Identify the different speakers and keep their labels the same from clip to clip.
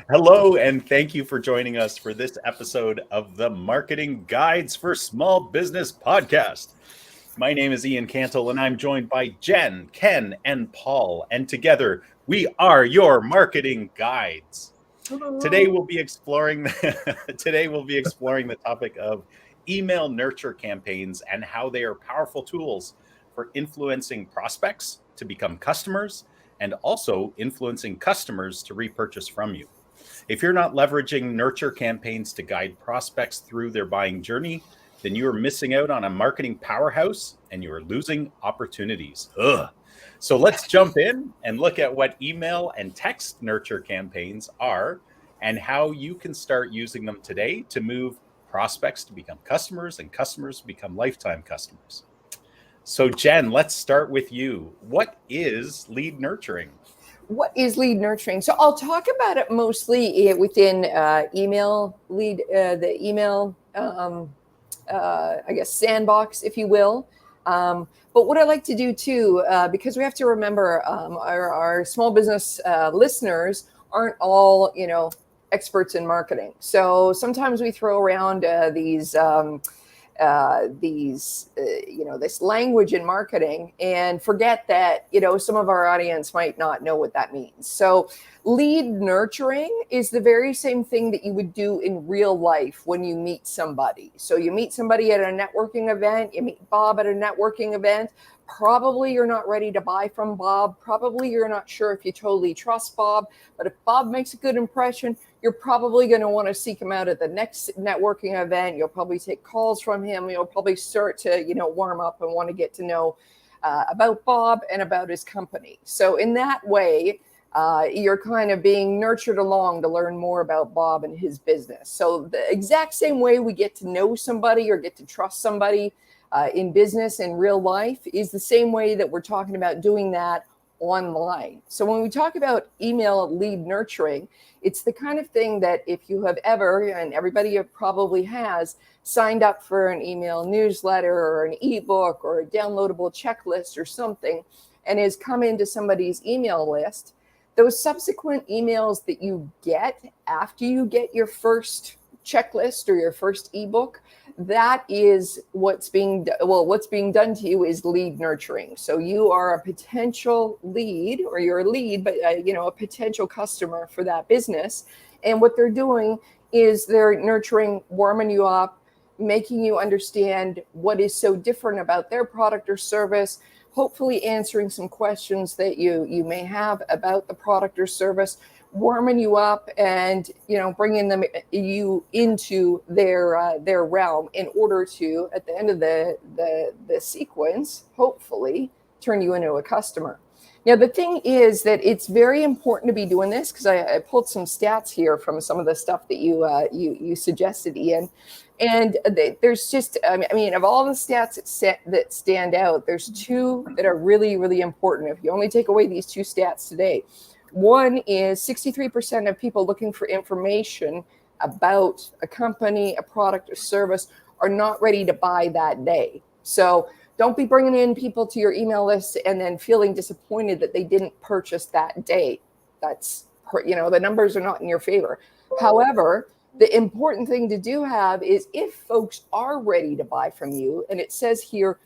Speaker 1: Hello, and thank you for joining us for this episode of the Marketing Guides for Small Business podcast. My name is Ian Cantle, and I'm joined by Jen, Ken, and Paul. And together, we are your marketing guides. Today, we'll be exploring the topic of email nurture campaigns and how they are powerful tools for influencing prospects to become customers and also influencing customers to repurchase from you. If you're not leveraging nurture campaigns to guide prospects through their buying journey, then you are missing out on a marketing powerhouse and you are losing opportunities. Ugh. So let's jump in and look at what email and text nurture campaigns are and how you can start using them today to move prospects to become customers and customers to become lifetime customers. So Jen, let's start with you. What is lead nurturing?
Speaker 2: What is lead nurturing? So I'll talk about it mostly within email lead, the email, I guess, sandbox, if you will. But what I like to do too, because we have to remember our small business listeners aren't all, experts in marketing. So sometimes we throw around this language in marketing and forget that, some of our audience might not know what that means. So lead nurturing is the very same thing that you would do in real life when you meet somebody. So you meet somebody at a networking event, you meet Bob at a networking event. Probably you're not ready to buy from Bob. Probably you're not sure if you totally trust Bob. But if Bob makes a good impression, you're probably going to want to seek him out at the next networking event. You'll probably take calls from him. You'll probably start to, warm up and want to get to know about Bob and about his company. So in that way, you're kind of being nurtured along to learn more about Bob and his business. So the exact same way we get to know somebody or get to trust somebody in business in real life is the same way that we're talking about doing that online. So when we talk about email lead nurturing, it's the kind of thing that if you have ever, and everybody probably has, signed up for an email newsletter or an ebook or a downloadable checklist or something, and has come into somebody's email list, those subsequent emails that you get after you get your first checklist or your first ebook, that is what's being done to you is lead nurturing. So you are a potential lead, or you're a lead, but a potential customer for that business. And what they're doing is they're nurturing, warming you up, making you understand what is so different about their product or service, hopefully answering some questions that you may have about the product or service, warming you up and bringing you into their realm in order to, at the end of the sequence, hopefully turn you into a customer. Now the thing is that it's very important to be doing this, because I pulled some stats here from some of the stuff that you suggested, Ian. And there's just, of all the stats that stand out, there's two that are really, really important. If you only take away these two stats today, one is 63% of people looking for information about a company, a product, or service are not ready to buy that day. So don't be bringing in people to your email list and then feeling disappointed that they didn't purchase that day. That's, the numbers are not in your favor. However, the important thing to do have is if folks are ready to buy from you, and it says here,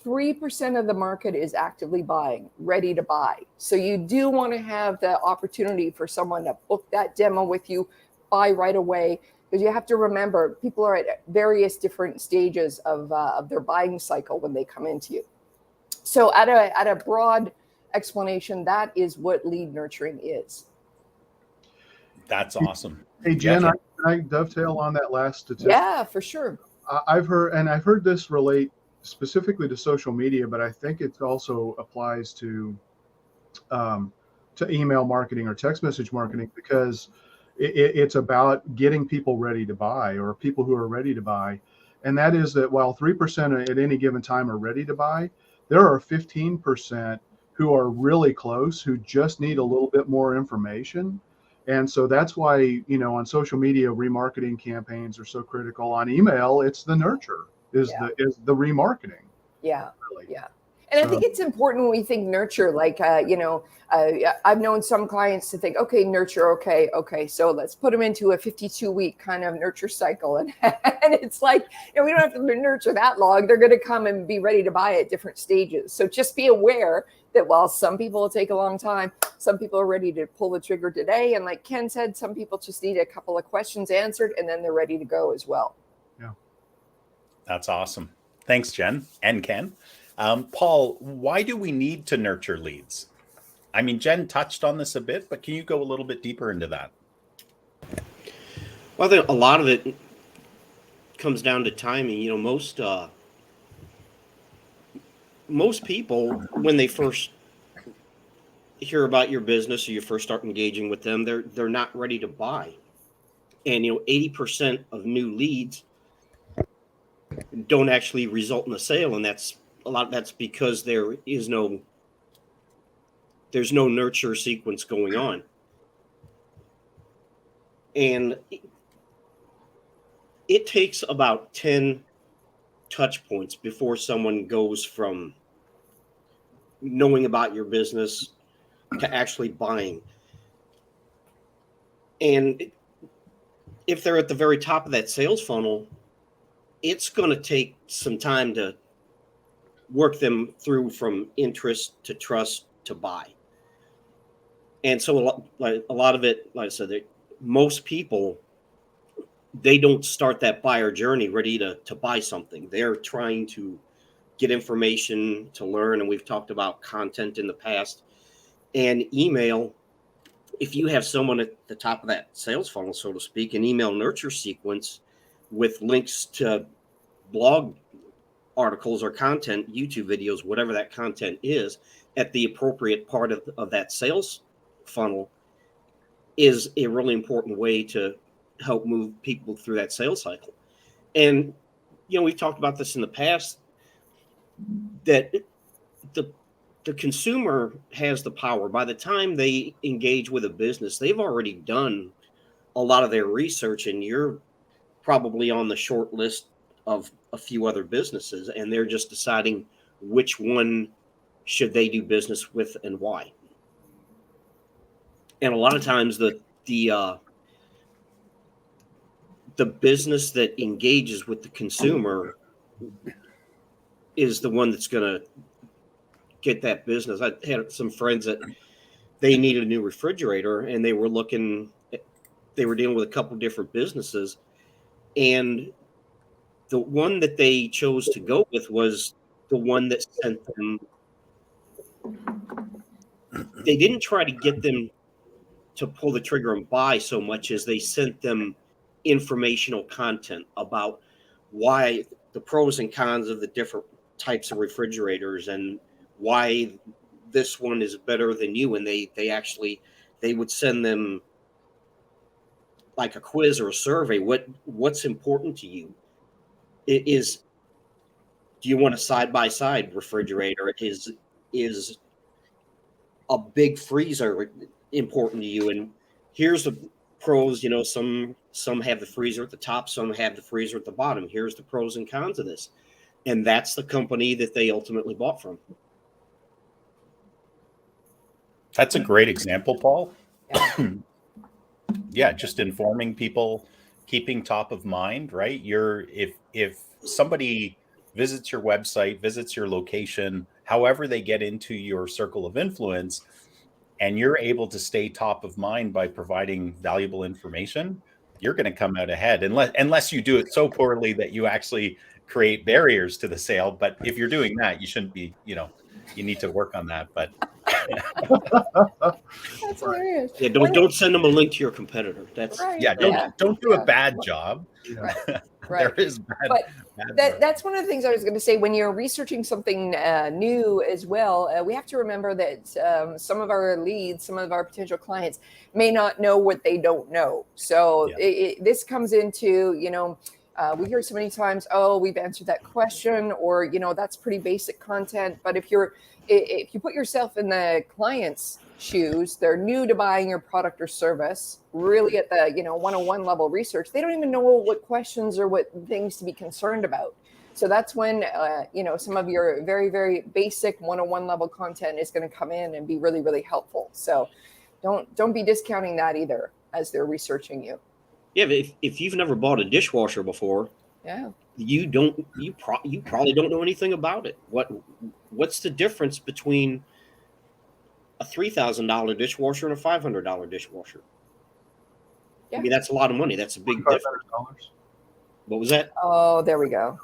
Speaker 2: 3% of the market is actively buying, ready to buy. So you do want to have the opportunity for someone to book that demo with you, buy right away, because you have to remember people are at various different stages of their buying cycle when they come into you. So at a broad explanation, that is what lead nurturing is.
Speaker 1: That's awesome.
Speaker 3: Hey, Jen, can I dovetail on that last statistic?
Speaker 2: Yeah, for sure.
Speaker 3: I've heard this relate specifically to social media, but I think it also applies to email marketing or text message marketing, because it's about getting people ready to buy, or people who are ready to buy. And that is that while 3% at any given time are ready to buy, there are 15% who are really close, who just need a little bit more information. And so that's why, on social media, remarketing campaigns are so critical. On email, it's the nurture, is the remarketing.
Speaker 2: Yeah.
Speaker 3: Really.
Speaker 2: Yeah. And I think it's important when we think nurture, like, I've known some clients to think, okay, nurture, okay, so let's put them into a 52-week kind of nurture cycle. And it's like, we don't have to nurture that long. They're going to come and be ready to buy at different stages. So just be aware that while some people will take a long time, some people are ready to pull the trigger today. And like Ken said, some people just need a couple of questions answered and then they're ready to go as well.
Speaker 3: Yeah.
Speaker 1: That's awesome. Thanks, Jen and Ken. Paul, why do we need to nurture leads? I mean, Jen touched on this a bit, but can you go a little bit deeper into that?
Speaker 4: Well, I think a lot of it comes down to timing. Most people, when they first hear about your business or you first start engaging with them, they're not ready to buy. And 80% of new leads don't actually result in a sale, and that's because there's no nurture sequence going on. And it takes about 10 touch points before someone goes from knowing about your business to actually buying. And if they're at the very top of that sales funnel, it's going to take some time to work them through from interest to trust to buy. And so a lot of it, like I said, most people, they don't start that buyer journey ready to buy something. They're trying to get information, to learn. And we've talked about content in the past. And email, if you have someone at the top of that sales funnel, so to speak, an email nurture sequence with links to blog articles or content, YouTube videos, whatever that content is, at the appropriate part of that sales funnel, is a really important way to help move people through that sales cycle. And, we've talked about this in the past, that the consumer has the power. By the time they engage with a business, they've already done a lot of their research, and you're probably on the short list of a few other businesses, and they're just deciding which one should they do business with and why. And a lot of times the business that engages with the consumer is the one that's going to get that business. I had some friends that they needed a new refrigerator, and they were dealing with a couple different businesses, and the one that they chose to go with was the one that sent them. They didn't try to get them to pull the trigger and buy so much as they sent them informational content about why the pros and cons of the different types of refrigerators and why this one is better than you. And they would send them like a quiz or a survey. What's important to you? Do you want a side-by-side refrigerator? Is a big freezer important to you? And here's the pros. Some have the freezer at the top, some have the freezer at the bottom. Here's the pros and cons of this. And that's the company that they ultimately bought from.
Speaker 1: That's a great example, Paul. Yeah, just informing people, keeping top of mind, right? If somebody visits your website, visits your location, however they get into your circle of influence, and you're able to stay top of mind by providing valuable information, you're going to come out ahead, unless you do it so poorly that you actually create barriers to the sale. But if you're doing that, you shouldn't be, you need to work on that. But
Speaker 2: that's hilarious.
Speaker 4: Yeah, don't send them a link to your competitor. That's
Speaker 2: right.
Speaker 1: Don't do a bad job.
Speaker 2: Right.
Speaker 1: There is bad.
Speaker 2: That's one of the things I was going to say. When you're researching something new as well, we have to remember that some of our leads, some of our potential clients may not know what they don't know. So this comes into, we hear so many times, oh, we've answered that question, or, that's pretty basic content. But if you put yourself in the client's shoes, they're new to buying your product or service, really at the 101 level research, they don't even know what questions or what things to be concerned about. So that's when, some of your very, very basic 101 level content is going to come in and be really, really helpful. So don't be discounting that either as they're researching you.
Speaker 4: Yeah, but if you've never bought a dishwasher before,
Speaker 2: Yeah.
Speaker 4: you probably don't know anything about it. What's the difference between a $3,000 dishwasher and a $500 dishwasher?
Speaker 2: Yeah.
Speaker 4: I mean, that's a lot of money. That's a big difference.
Speaker 3: $500.
Speaker 4: What was that?
Speaker 2: Oh, there we go.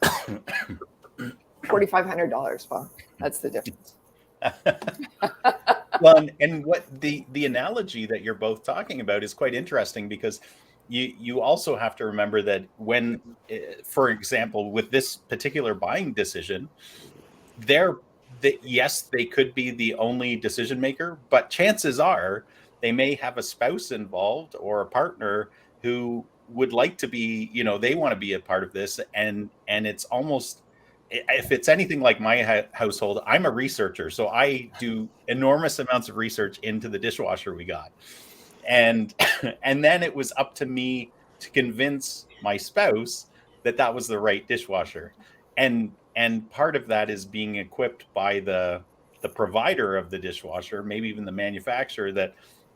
Speaker 2: $4,500. Well, that's the difference.
Speaker 1: Well, and what the analogy that you're both talking about is quite interesting, because you also have to remember that when, for example, with this particular buying decision, yes, they could be the only decision maker, but chances are they may have a spouse involved or a partner who would like to be, they want to be a part of this. And it's almost, if it's anything like my household, I'm a researcher. So I do enormous amounts of research into the dishwasher we got. And then it was up to me to convince my spouse that was the right dishwasher. And part of that is being equipped by the provider of the dishwasher, maybe even the manufacturer, that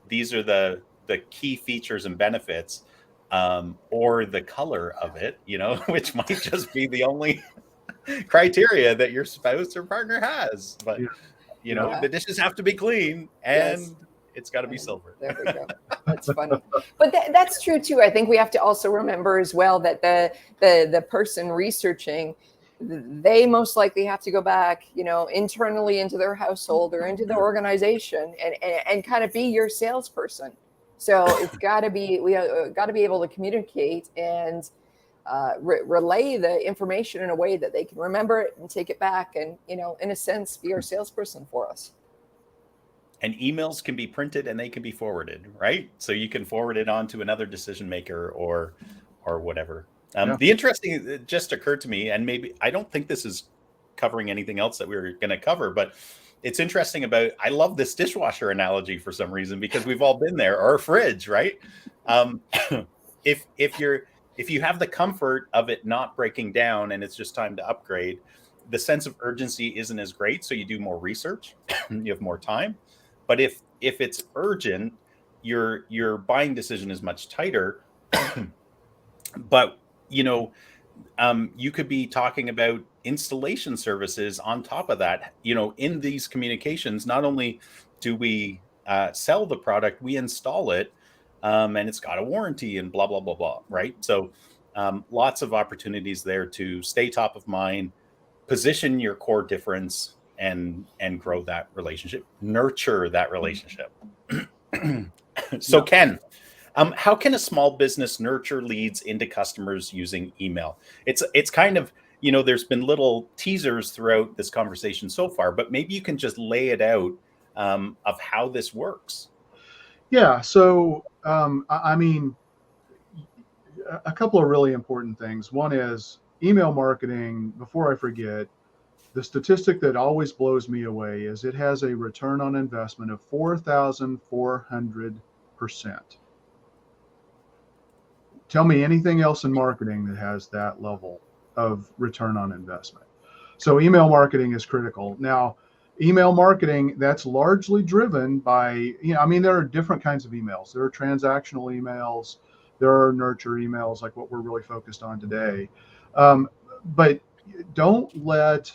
Speaker 1: these are the key features and benefits, or the color of it, which might just be the only criteria that your spouse or partner has. But the dishes have to be clean, and it's got to be silver.
Speaker 2: There we go. That's funny. But that's true too. I think we have to also remember as well that the person researching, they most likely have to go back, internally into their household or into the organization and kind of be your salesperson. So it's got to be, we got to be able to communicate and relay the information in a way that they can remember it and take it back and, in a sense, be our salesperson for us.
Speaker 1: And emails can be printed and they can be forwarded, right? So you can forward it on to another decision maker or whatever. The interesting, it just occurred to me, and maybe I don't think this is covering anything else that we were going to cover, but it's interesting about, I love this dishwasher analogy for some reason, because we've all been there, or a fridge, right? If you have the comfort of it not breaking down and it's just time to upgrade, the sense of urgency isn't as great. So you do more research, you have more time. But if it's urgent, your buying decision is much tighter. But you could be talking about installation services on top of that. In these communications, not only do we sell the product, we install it, and it's got a warranty and blah, blah, blah, blah, right? So lots of opportunities there to stay top of mind, position your core difference, and grow that relationship, nurture that relationship. So Ken, how can a small business nurture leads into customers using email? It's kind of, there's been little teasers throughout this conversation so far, but maybe you can just lay it out of how this works.
Speaker 3: Yeah. So, I mean, a couple of really important things. One is email marketing. Before I forget, the statistic that always blows me away is it has a return on investment of 4,400%. Tell me anything else in marketing that has that level of return on investment. So email marketing is critical. Now, email marketing, that's largely driven by, there are different kinds of emails. There are transactional emails. There are nurture emails, like what we're really focused on today. But don't let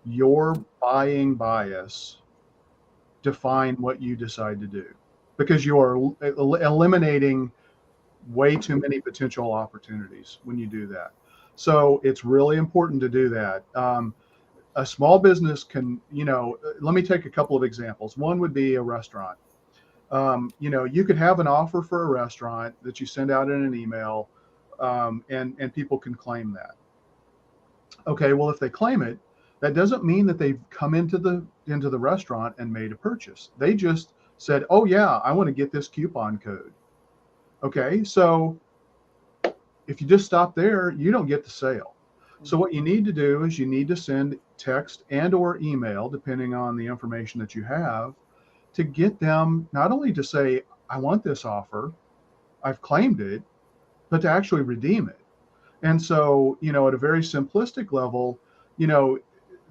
Speaker 3: your buying bias define what you decide to do, because you are eliminating way too many potential opportunities when you do that. So it's really important to do that. A small business can, let me take a couple of examples. One would be a restaurant. You could have an offer for a restaurant that you send out in an email, and people can claim that. Okay, well, if they claim it, that doesn't mean that they've come into the restaurant and made a purchase. They just said, oh yeah, I want to get this coupon code. Okay, so if you just stop there, you don't get the sale. So what you need to do is you need to send text and or email, depending on the information that you have, to get them not only to say, I want this offer, I've claimed it, but to actually redeem it. And so, at a very simplistic level, you know,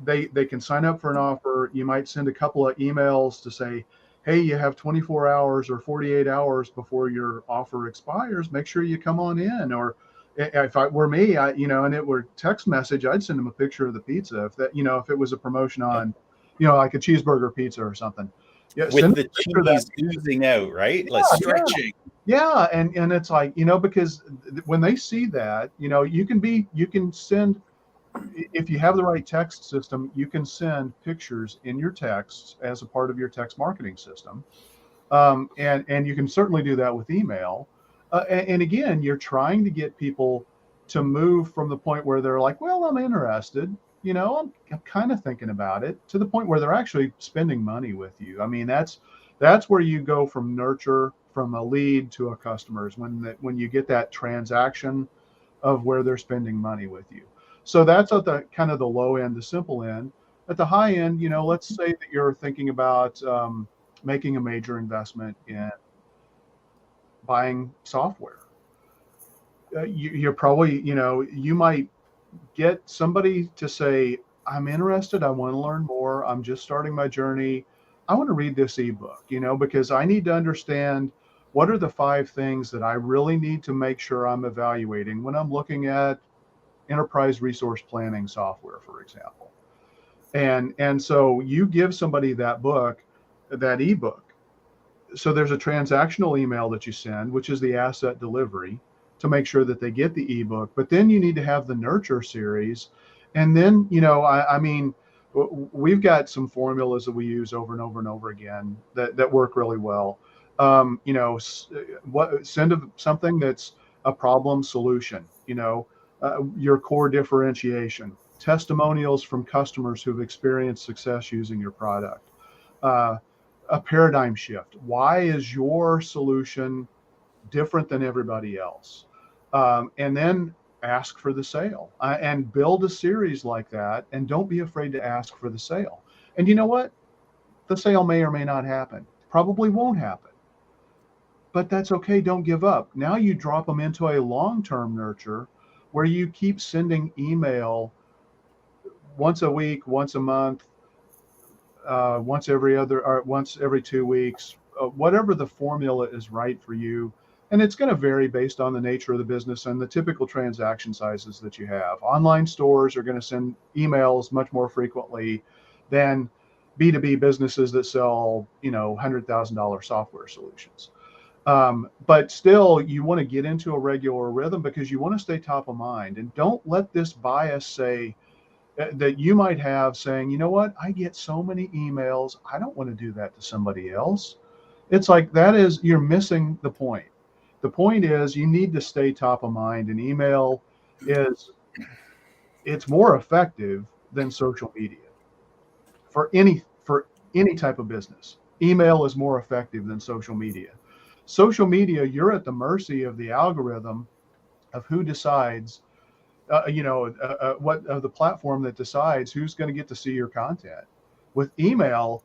Speaker 3: they can sign up for an offer. You might send a couple of emails to say, hey, you have 24 hours or 48 hours before your offer expires. Make sure you come on in. Or if I were me, and it were text message, I'd send them a picture of the pizza. If it was a promotion on, like a cheeseburger pizza or something. Yeah,
Speaker 1: with the cheese oozing out, right? Like stretching.
Speaker 3: Yeah, and it's like, because when they see that, you can send, if you have the right text system, you can send pictures in your texts as a part of your text marketing system. And you can certainly do that with email. And again, you're trying to get people to move from the point where they're like, well, I'm interested, I'm kind of thinking about it, to the point where they're actually spending money with you. I mean, that's where you go from nurture, from a lead to a customer, is when you get that transaction of where they're spending money with you. So that's at the kind of the low end, the simple end. At the high end, let's say that you're thinking about making a major investment in buying software. You're probably, you might get somebody to say, I'm interested, I want to learn more, I'm just starting my journey, I want to read this ebook, because I need to understand what are the 5 things that I really need to make sure I'm evaluating when I'm looking at enterprise resource planning software, for example. And so you give somebody that book, that ebook. So there's a transactional email that you send, which is the asset delivery, to make sure that they get the ebook. But then you need to have the nurture series. And then, I mean, we've got some formulas that we use over and over and over again that work really well. Send something that's a problem solution, your core differentiation, testimonials from customers who've experienced success using your product, a paradigm shift. Why is your solution different than everybody else? And then ask for the sale, and build a series like that. And don't be afraid to ask for the sale. And you know what? The sale may or may not happen. Probably won't happen. But that's okay. Don't give up. Now you drop them into a long-term nurture where you keep sending email once a week, once a month, once every 2 weeks, whatever the formula is right for you. And it's going to vary based on the nature of the business and the typical transaction sizes that you have. Online stores are going to send emails much more frequently than B2B businesses that sell, $100,000 software solutions. But still, you want to get into a regular rhythm because you want to stay top of mind. And don't let this bias say that you might have saying, you know what, I get so many emails, I don't want to do that to somebody else. It's like, you're missing the point. The point is you need to stay top of mind, and email it's more effective than social media for any type of business. Email is more effective than social media. Social media, you're at the mercy of the algorithm of who decides, what of the platform that decides who's going to get to see your content. With email,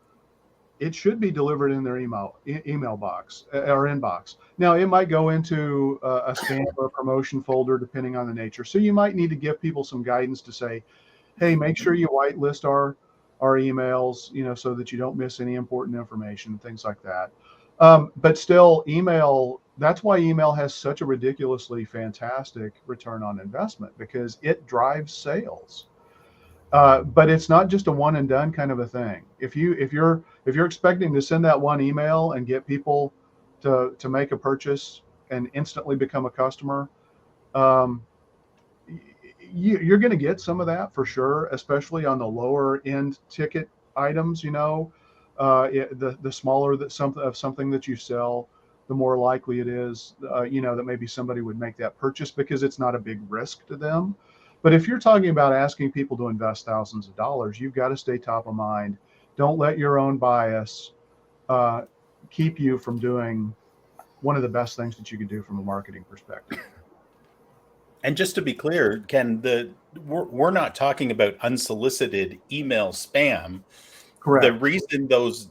Speaker 3: it should be delivered in their email box or inbox. Now, it might go into a spam or a promotion folder, depending on the nature. So you might need to give people some guidance to say, hey, make sure you whitelist our emails, so that you don't miss any important information, things like that. But still, email, that's why email has such a ridiculously fantastic return on investment, because it drives sales. But it's not just a one and done kind of a thing. If you're expecting to send that one email and get people to make a purchase and instantly become a customer, you're going to get some of that for sure, especially on the lower end ticket items. The smaller that something that you sell, the more likely it is, that maybe somebody would make that purchase because it's not a big risk to them. But if you're talking about asking people to invest thousands of dollars, you've got to stay top of mind. Don't let your own bias keep you from doing one of the best things that you can do from a marketing perspective.
Speaker 1: And just to be clear, Ken, we're not talking about unsolicited email spam.
Speaker 3: Correct.
Speaker 1: The reason those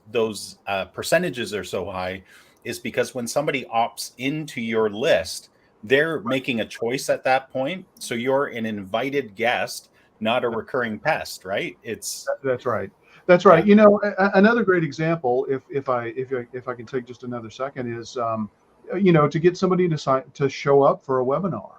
Speaker 1: percentages are so high is because when somebody opts into your list, they're making a choice at that point. So you're an invited guest, not a recurring pest, right? It's
Speaker 3: That's right. That's right. You know, another great example, if I can take just another second, is you know, to get somebody to show up for a webinar.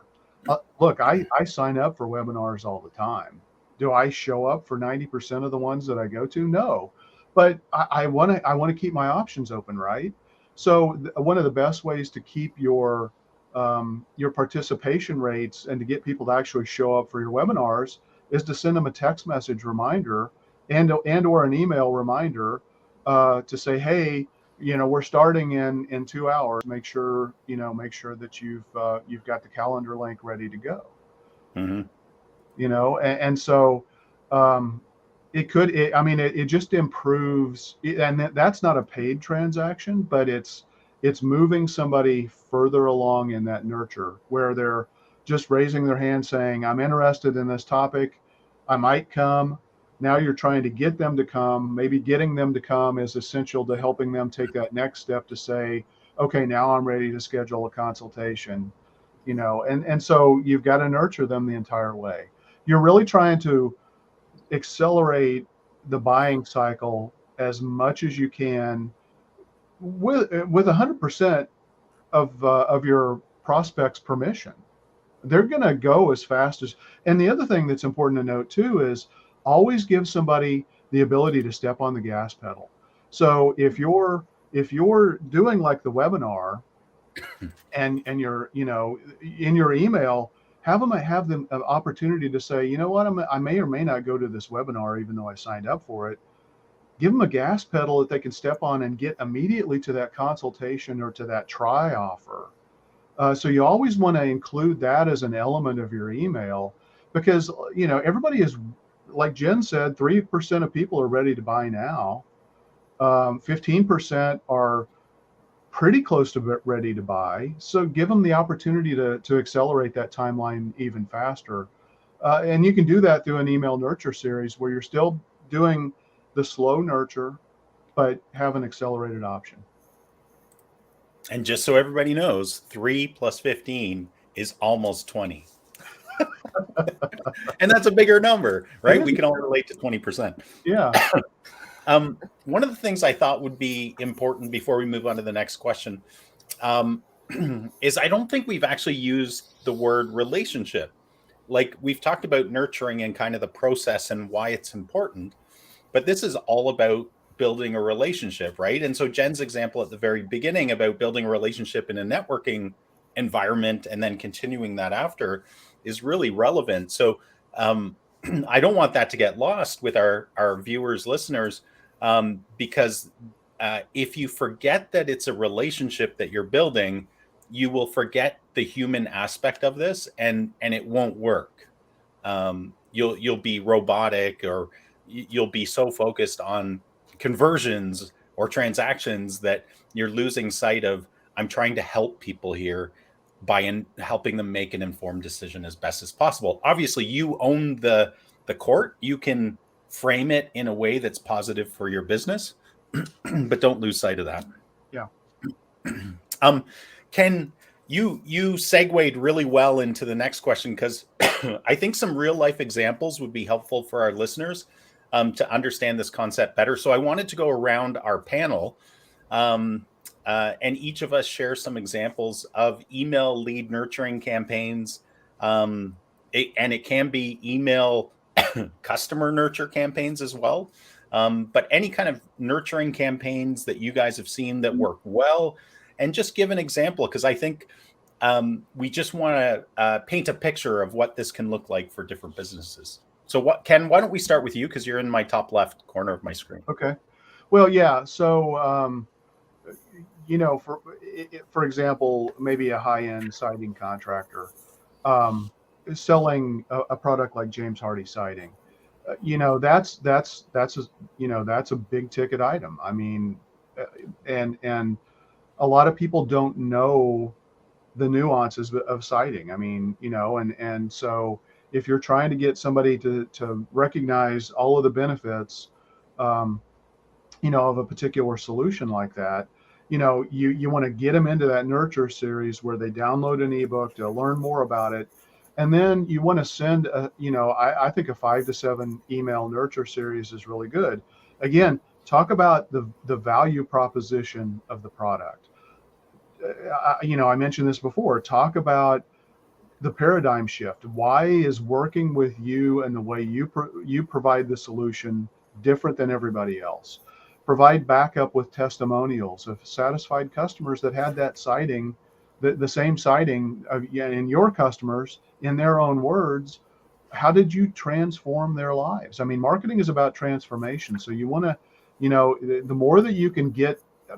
Speaker 3: Look, I sign up for webinars all the time. Do I show up for 90% of the ones that I go to? No, but I want to keep my options open, right? So one of the best ways to keep your participation rates and to get people to actually show up for your webinars is to send them a text message reminder and or an email reminder to say, hey, you know, we're starting in 2 hours. Make sure that you've got the calendar link ready to go.
Speaker 1: mm-hmm.
Speaker 3: You know, and so it just improves, and that's not a paid transaction, but it's moving somebody further along in that nurture where they're just raising their hand saying, I'm interested in this topic, I might come. Now you're trying to get them to come. Maybe getting them to come is essential to helping them take that next step to say, okay, now I'm ready to schedule a consultation, you know, and so you've got to nurture them the entire way. You're really trying to accelerate the buying cycle as much as you can with 100% of your prospects' permission. They're going to go as fast as. And the other thing that's important to note too is always give somebody the ability to step on the gas pedal. So if you're doing like the webinar and you're, you know, in your email, have them an opportunity to say, you know what, I may or may not go to this webinar even though I signed up for it. Give them a gas pedal that they can step on and get immediately to that consultation or to that try offer. So you always want to include that as an element of your email, because, you know, everybody is, like Jen said, 3% of people are ready to buy now. 15% are pretty close to ready to buy. So give them the opportunity to accelerate that timeline even faster. And you can do that through an email nurture series where you're still doing the slow nurture, but have an accelerated option.
Speaker 1: And just so everybody knows, 3 plus 15 is almost 20. And that's a bigger number, right? We can all relate to 20%.
Speaker 3: Yeah.
Speaker 1: One of the things I thought would be important before we move on to the next question is I don't think we've actually used the word relationship. Like, we've talked about nurturing and kind of the process and why it's important, but this is all about building a relationship, right? And so Jen's example at the very beginning about building a relationship in a networking environment and then continuing that after is really relevant. So I don't want that to get lost with our viewers, listeners, because if you forget that it's a relationship that you're building, you will forget the human aspect of this, and it won't work. You'll be robotic, or you'll be so focused on conversions or transactions that you're losing sight of, I'm trying to help people here by helping them make an informed decision as best as possible. Obviously, you own the court. You can frame it in a way that's positive for your business, but don't lose sight of that.
Speaker 3: Yeah.
Speaker 1: Ken, you segued really well into the next question, because I think some real life examples would be helpful for our listeners to understand this concept better. So I wanted to go around our panel and each of us share some examples of email lead nurturing campaigns. And it can be email customer nurture campaigns as well. But any kind of nurturing campaigns that you guys have seen that work well, and just give an example, because I think we just want to paint a picture of what this can look like for different businesses. So Ken, why don't we start with you, because you're in my top left corner of my screen.
Speaker 3: Okay. Well, yeah. So, you know, for example, maybe a high-end siding contractor selling a product like James Hardie siding. You know, that's a big ticket item. I mean, and a lot of people don't know the nuances of siding. I mean, you know, and so if you're trying to get somebody to recognize all of the benefits, you know, of a particular solution like that, you want to get them into that nurture series where they download an ebook to learn more about it. And then you want to send I think a 5 to 7 email nurture series is really good. Again, talk about the value proposition of the product. I mentioned this before. Talk about the paradigm shift. Why is working with you and the way you provide the solution different than everybody else? Provide backup with testimonials of satisfied customers that had that sighting, the same sighting in your customers, in their own words. How did you transform their lives? I mean, marketing is about transformation. So you want to, the more that you can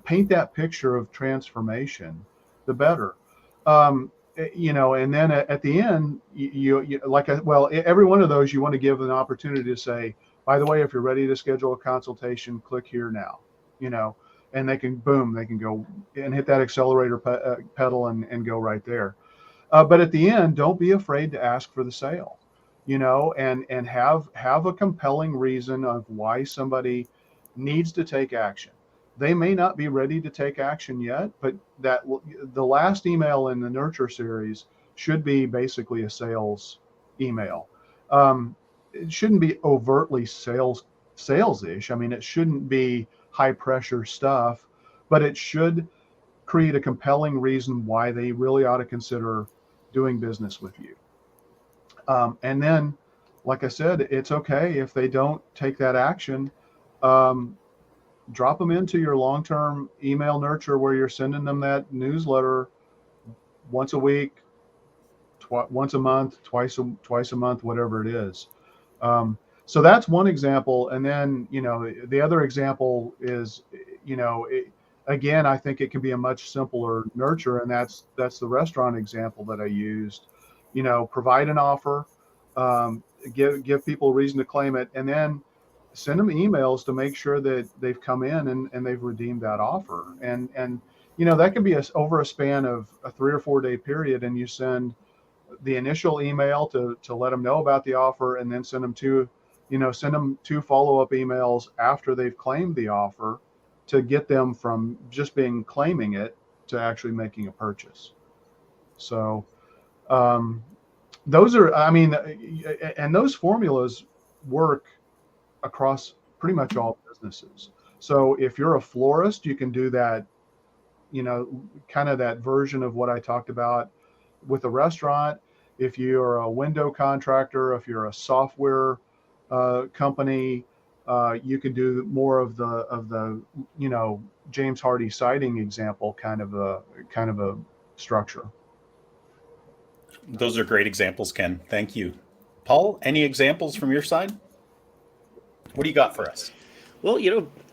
Speaker 3: paint that picture of transformation, the better. And then at the end, every one of those, you want to give an opportunity to say, by the way, if you're ready to schedule a consultation, click here now, and they can go and hit that accelerator pedal and go right there. But at the end, don't be afraid to ask for the sale, and have a compelling reason of why somebody needs to take action. They may not be ready to take action yet, but the last email in the nurture series should be basically a sales email. It shouldn't be overtly sales-ish. I mean, it shouldn't be high pressure stuff, but it should create a compelling reason why they really ought to consider doing business with you. And then, like I said, it's okay if they don't take that action. Drop them into your long-term email nurture where you're sending them that newsletter once a week, once a month, twice a month, whatever it is. So that's one example. And then, the other example is, again, I think it can be a much simpler nurture. And that's the restaurant example that I used. Provide an offer, give people a reason to claim it, and then send them emails to make sure that they've come in and they've redeemed that offer. And that can be over a span of a 3 or 4 day period. And you send the initial email to let them know about the offer, and then send them two follow-up emails after they've claimed the offer to get them from just claiming it to actually making a purchase. So those are, and those formulas work across pretty much all businesses. So if you're a florist, you can do that, kind of that version of what I talked about with a restaurant. If you're a window contractor, if you're a software company, you can do more of the James Hardy sighting example kind of a structure.
Speaker 1: Those are great examples, Ken. Thank you. Paul, any examples from your side? What do you got for us?
Speaker 4: Well,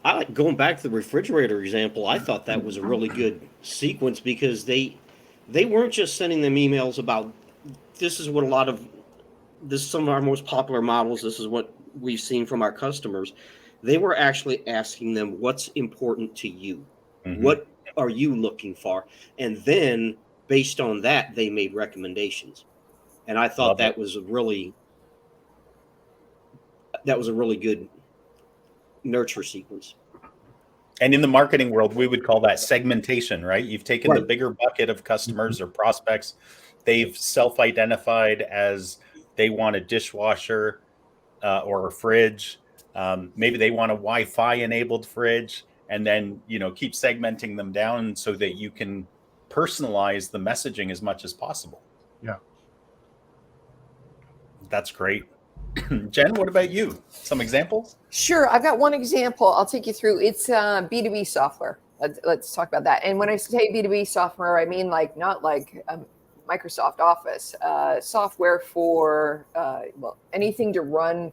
Speaker 4: I like going back to the refrigerator example. I thought that was a really good sequence because they weren't just sending them emails about this is some of our most popular models. This is what we've seen from our customers. They were actually asking them, what's important to you? Mm-hmm. What are you looking for? And then based on that, they made recommendations. And I thought that was a really good nurture sequence.
Speaker 1: And in the marketing world, we would call that segmentation, right? You've taken the bigger bucket of customers or prospects. They've self-identified as they want a dishwasher or a fridge. Maybe they want a Wi-Fi enabled fridge, and then, keep segmenting them down so that you can personalize the messaging as much as possible.
Speaker 3: Yeah.
Speaker 1: That's great. Jen, what about you? Some examples?
Speaker 2: Sure. I've got one example I'll take you through. It's B2B software. Let's talk about that. And when I say B2B software, I mean not like Microsoft Office, software for anything to run,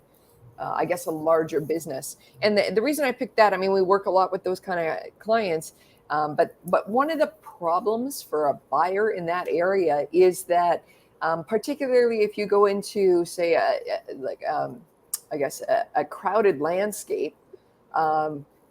Speaker 2: I guess, a larger business. And the reason I picked that, we work a lot with those kind of clients. But one of the problems for a buyer in that area is that particularly if you go into, say, a crowded landscape,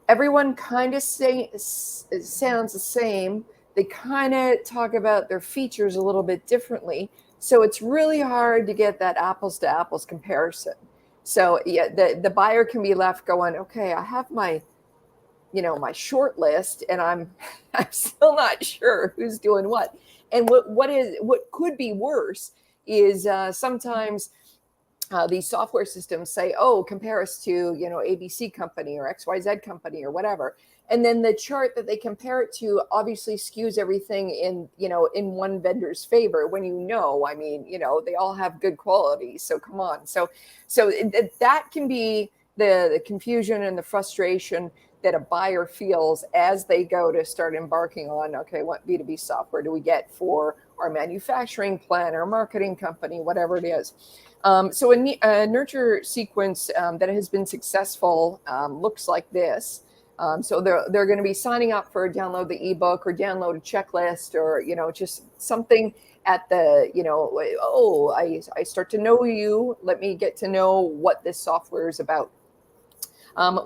Speaker 2: everyone kind of sounds the same. They kind of talk about their features a little bit differently. So it's really hard to get that apples to apples comparison. So yeah, the buyer can be left going, okay, I have my my short list, and I'm still not sure who's doing what. And what could be worse is sometimes these software systems say, oh, compare us to, ABC company or XYZ company or whatever. And then the chart that they compare it to obviously skews everything in one vendor's favor when they all have good quality. So come on. So that can be the confusion and the frustration that a buyer feels as they go to start embarking on, okay, what B2B software do we get for our manufacturing plan or marketing company, whatever it is. So a nurture sequence that has been successful looks like this. So they're going to be signing up for download the ebook or download a checklist or, just something at the, I start to know you. Let me get to know what this software is about.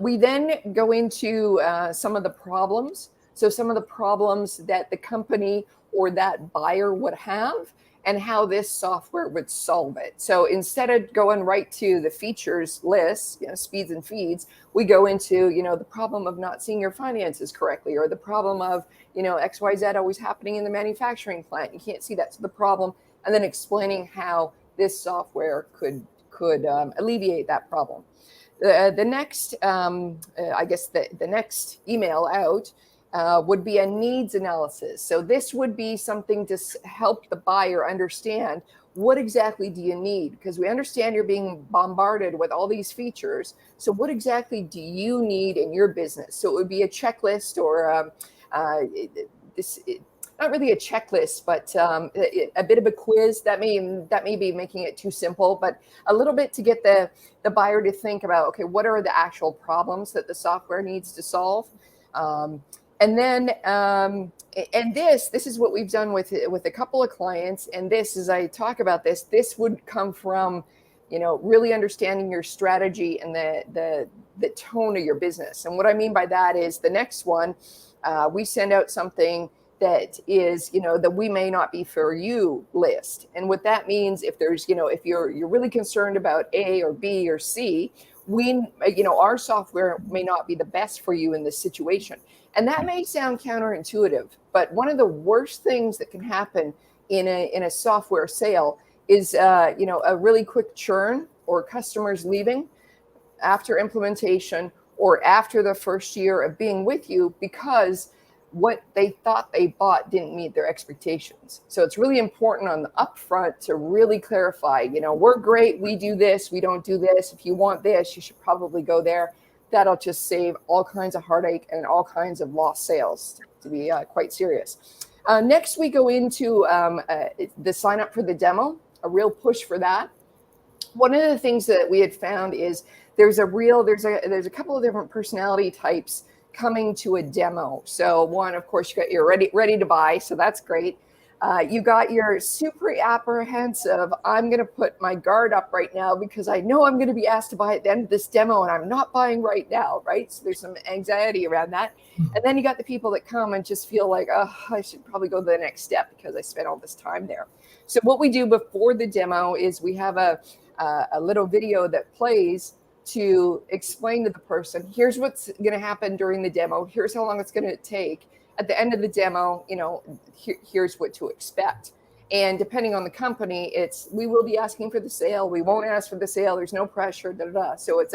Speaker 2: We then go into some of the problems. So some of the problems that the company or that buyer would have and how this software would solve it. So instead of going right to the features list, speeds and feeds, we go into, the problem of not seeing your finances correctly, or the problem of, XYZ always happening in the manufacturing plant. You can't see that. So the problem, and then explaining how this software could alleviate that problem. The next, the next email out would be a needs analysis. So this would be something to help the buyer understand what exactly do you need? Because we understand you're being bombarded with all these features. So what exactly do you need in your business? So it would be a checklist or not really a checklist, but a bit of a quiz. That may be making it too simple, but a little bit to get the buyer to think about, okay, what are the actual problems that the software needs to solve? And then, and this is what we've done with a couple of clients. And this, as I talk about this would come from, really understanding your strategy and the tone of your business. And what I mean by that is the next one, we send out something that is, that we may not be for you list. And what that means, if there's, if you're really concerned about A or B or C, our software may not be the best for you in this situation. And that may sound counterintuitive, but one of the worst things that can happen in a software sale is, a really quick churn or customers leaving after implementation or after the first year of being with you because what they thought they bought didn't meet their expectations. So it's really important on the upfront to really clarify, we're great, we do this, we don't do this. If you want this, you should probably go there. That'll just save all kinds of heartache and all kinds of lost sales, to be quite serious. Next, we go into the sign up for the demo, a real push for that. One of the things that we had found is there's a couple of different personality types coming to a demo. So one, of course, you got your ready to buy. So that's great. You got your super apprehensive. I'm going to put my guard up right now because I know I'm going to be asked to buy at the end of this demo and I'm not buying right now. Right. So there's some anxiety around that. And then you got the people that come and just feel like, oh, I should probably go to the next step because I spent all this time there. So what we do before the demo is we have a little video that plays to explain to the person, here's what's going to happen during the demo. Here's how long it's going to take. At the end of the demo, here's what to expect. And depending on the company, we will be asking for the sale. We won't ask for the sale. There's no pressure. So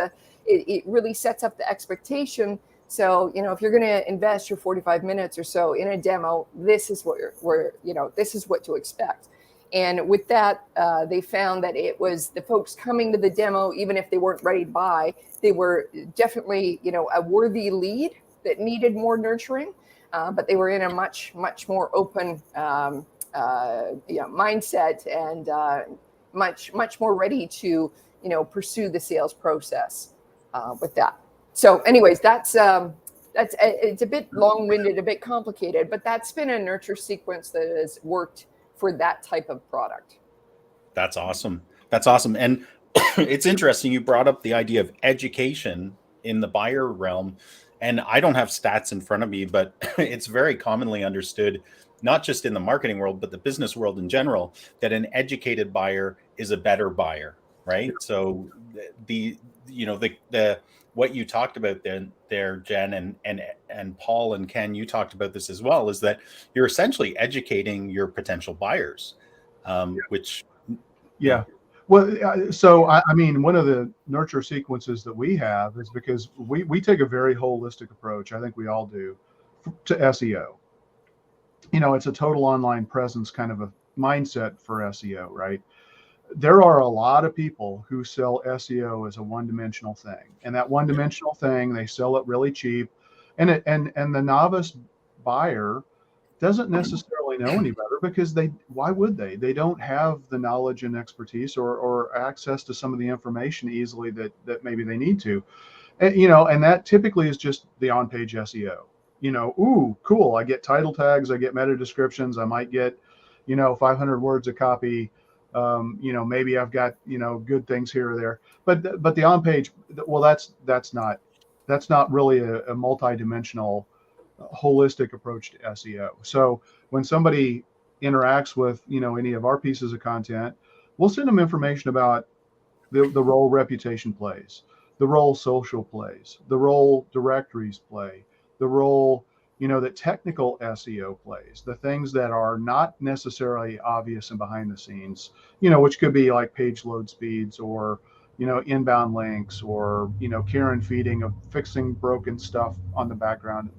Speaker 2: it really sets up the expectation. So, if you're going to invest your 45 minutes or so in a demo, this is what this is what to expect. And with that, they found that it was the folks coming to the demo, even if they weren't ready to buy, they were definitely, a worthy lead that needed more nurturing, but they were in a much, much more open mindset and much, much more ready to, pursue the sales process with that. So anyways, that's it's a bit long-winded, a bit complicated, but that's been a nurture sequence that has worked for that type of product.
Speaker 1: That's awesome. And it's interesting. You brought up the idea of education in the buyer realm. And I don't have stats in front of me, but it's very commonly understood, not just in the marketing world, but the business world in general, that an educated buyer is a better buyer. right? So the you know the what you talked about there, Jen, and Paul and Ken, you talked about this as well, is that you're essentially educating your potential buyers, which
Speaker 3: Yeah. Well, so I mean, one of the nurture sequences that we have is because we take a very holistic approach. I think we all do to SEO. It's a total online presence kind of a mindset for SEO, right? There are a lot of people who sell SEO as a one-dimensional thing, and that one-dimensional thing, they sell it really cheap, and the novice buyer doesn't necessarily know any better, because why would they? They don't have the knowledge and expertise or access to some of the information easily that maybe they need to. And that typically is just the on-page SEO. Ooh, cool. I get title tags, I get meta descriptions, I might get, 500 words of copy. Maybe I've got, good things here or there, but the on-page, well, that's not really a multi-dimensional holistic approach to SEO. So when somebody interacts with, any of our pieces of content, we'll send them information about the role reputation plays, the role social plays, the role directories play, the role, that technical SEO plays, the things that are not necessarily obvious and behind the scenes, which could be like page load speeds, or inbound links, or care and feeding of fixing broken stuff on the background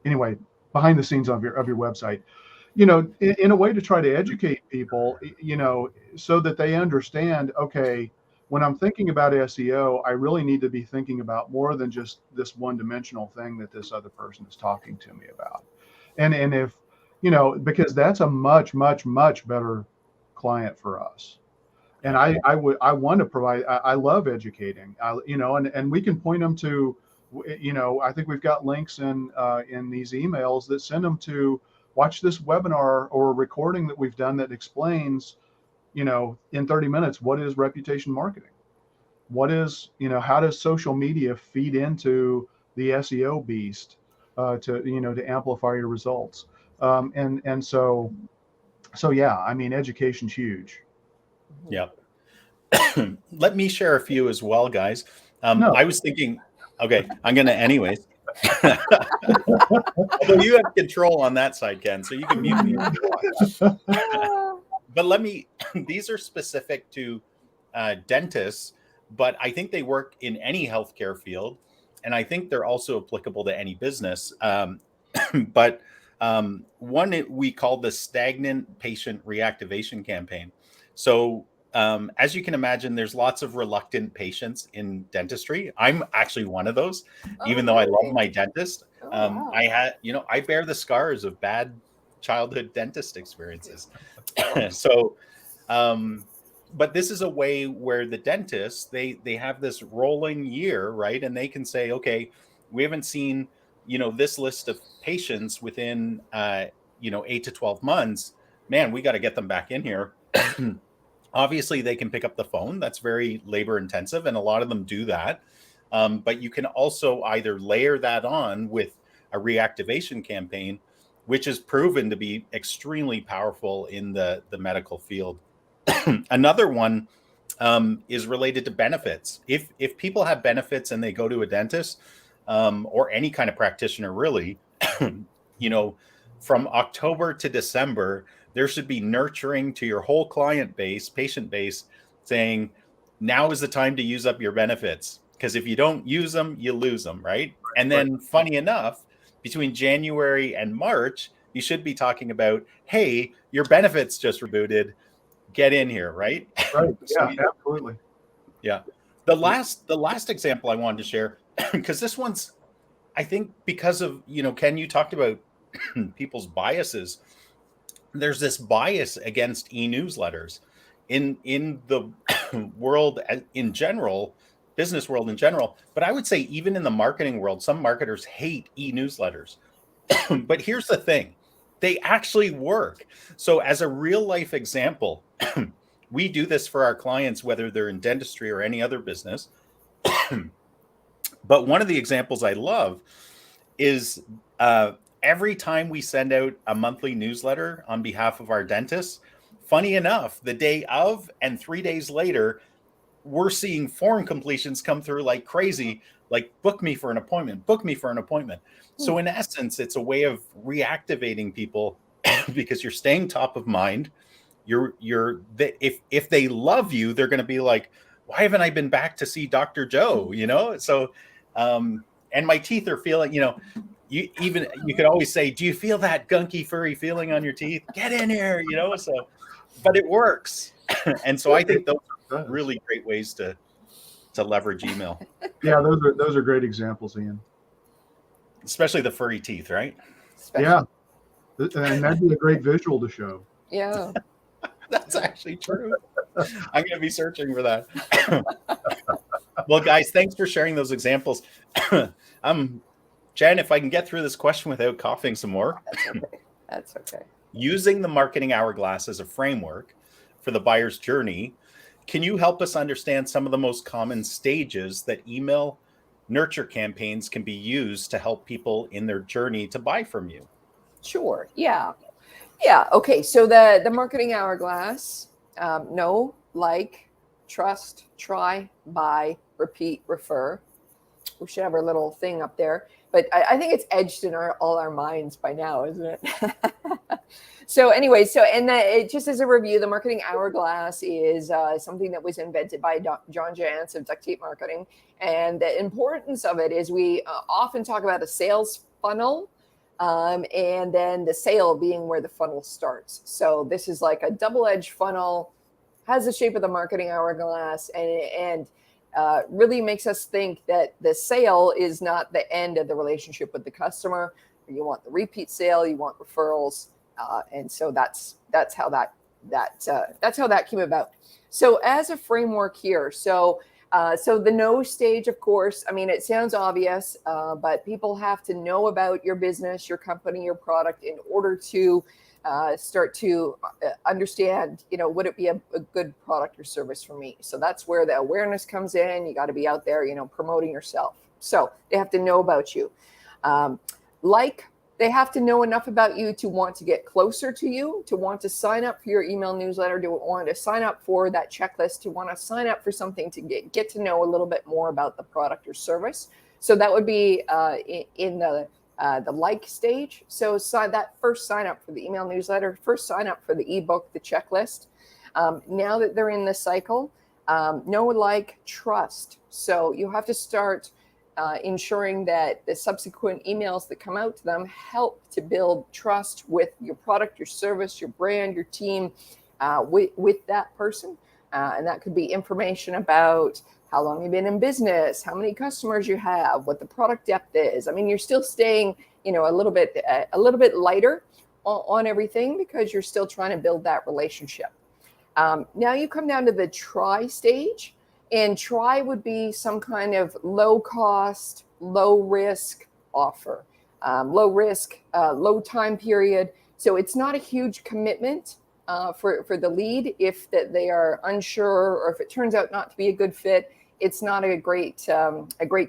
Speaker 3: anyway, behind the scenes of your website, in a way to try to educate people, so that they understand, okay, when I'm thinking about SEO, I really need to be thinking about more than just this one-dimensional thing that this other person is talking to me about. And if, because that's a much, much, much better client for us. And I want to provide, I love educating, and we can point them to, I think we've got links in these emails that send them to watch this webinar or a recording that we've done that explains, in 30 minutes, what is reputation marketing? What is, how does social media feed into the SEO beast to amplify your results? And so yeah, I mean, education's huge.
Speaker 1: Yeah. Let me share a few as well, guys.
Speaker 3: No.
Speaker 1: I was thinking, okay, I'm going to anyways. Although you have control on that side, Ken, so you can mute me if you want. But these are specific to dentists, but I think they work in any healthcare field, and I think they're also applicable to any business. But one we call the stagnant patient reactivation campaign. So as you can imagine, there's lots of reluctant patients in dentistry. I'm actually one of those, even though I love my dentist.
Speaker 2: Wow.
Speaker 1: I bear the scars of bad childhood dentist experiences. So, but this is a way where the dentists, they have this rolling year, right? And they can say, okay, we haven't seen, this list of patients within, 8 to 12 months, man, we got to get them back in here. Obviously, they can pick up the phone. That's very labor intensive, and a lot of them do that. But you can also either layer that on with a reactivation campaign, which is proven to be extremely powerful in the medical field. Another one is related to benefits. If people have benefits and they go to a dentist or any kind of practitioner, really, from October to December, there should be nurturing to your whole client base, patient base, saying, now is the time to use up your benefits. Because if you don't use them, you lose them, right? And then funny enough, between January and March, you should be talking about, hey, your benefits just rebooted. Get in here, right?
Speaker 3: Right. Yeah, absolutely.
Speaker 1: Yeah. The last example I wanted to share, because this one's, I think because of, Ken, you talked about people's biases. There's this bias against e-newsletters in the world in general, business world in general. But I would say even in the marketing world, some marketers hate e-newsletters. But here's the thing. They actually work. So as a real life example, we do this for our clients, whether they're in dentistry or any other business. But one of the examples I love is every time we send out a monthly newsletter on behalf of our dentists, funny enough, the day of and 3 days later, we're seeing form completions come through like crazy, like book me for an appointment, book me for an appointment. So in essence, it's a way of reactivating people because you're staying top of mind. If they love you, they're going to be like, why haven't I been back to see Dr. Joe? You know? So, and my teeth are feeling, you could always say, do you feel that gunky furry feeling on your teeth? Get in here, so, but it works. And so I think those are really great ways to leverage email.
Speaker 3: Yeah, those are great examples, Ian.
Speaker 1: Especially the furry teeth, right?
Speaker 3: Yeah. And that'd be a great visual to show.
Speaker 2: Yeah.
Speaker 1: That's actually true. I'm going to be searching for that. Well, guys, thanks for sharing those examples. Jen, if I can get through this question without coughing some more.
Speaker 2: That's okay.
Speaker 1: Using the marketing hourglass as a framework for the buyer's journey, can you help us understand some of the most common stages that email nurture campaigns can be used to help people in their journey to buy from you?
Speaker 2: Sure. Yeah. Yeah. Okay. So the marketing hourglass, know, like, trust, try, buy, repeat, refer. We should have our little thing up there, but I think it's edged in all our minds by now, isn't it? So anyway, just as a review, the marketing hourglass is something that was invented by John Jantsch of Duct Tape Marketing. And the importance of it is we often talk about a sales funnel, and then the sale being where the funnel starts. So this is like a double-edged funnel, has the shape of the marketing hourglass, and really makes us think that the sale is not the end of the relationship with the customer. You want the repeat sale, you want referrals, and so that's how that came about. So as a framework here, so the know stage, of course, I mean, it sounds obvious, but people have to know about your business, your company, your product in order to start to understand, would it be a good product or service for me? So that's where the awareness comes in. You got to be out there, promoting yourself. So they have to know about you. They have to know enough about you to want to get closer to you, to want to sign up for your email newsletter, to want to sign up for that checklist, to want to sign up for something to get to know a little bit more about the product or service. So that would be in the like stage. So that first sign up for the email newsletter, first sign up for the ebook, the checklist. Now that they're in the cycle, know, like, trust. So you have to start ensuring that the subsequent emails that come out to them help to build trust with your product, your service, your brand, your team, with that person. And that could be information about how long you've been in business, how many customers you have, what the product depth is. I mean, you're still staying, a little bit lighter on everything because you're still trying to build that relationship. Now you come down to the try stage. And try would be some kind of low cost, low risk offer, low risk, low time period. So it's not a huge commitment for the lead. If that they are unsure, or if it turns out not to be a good fit, it's not a great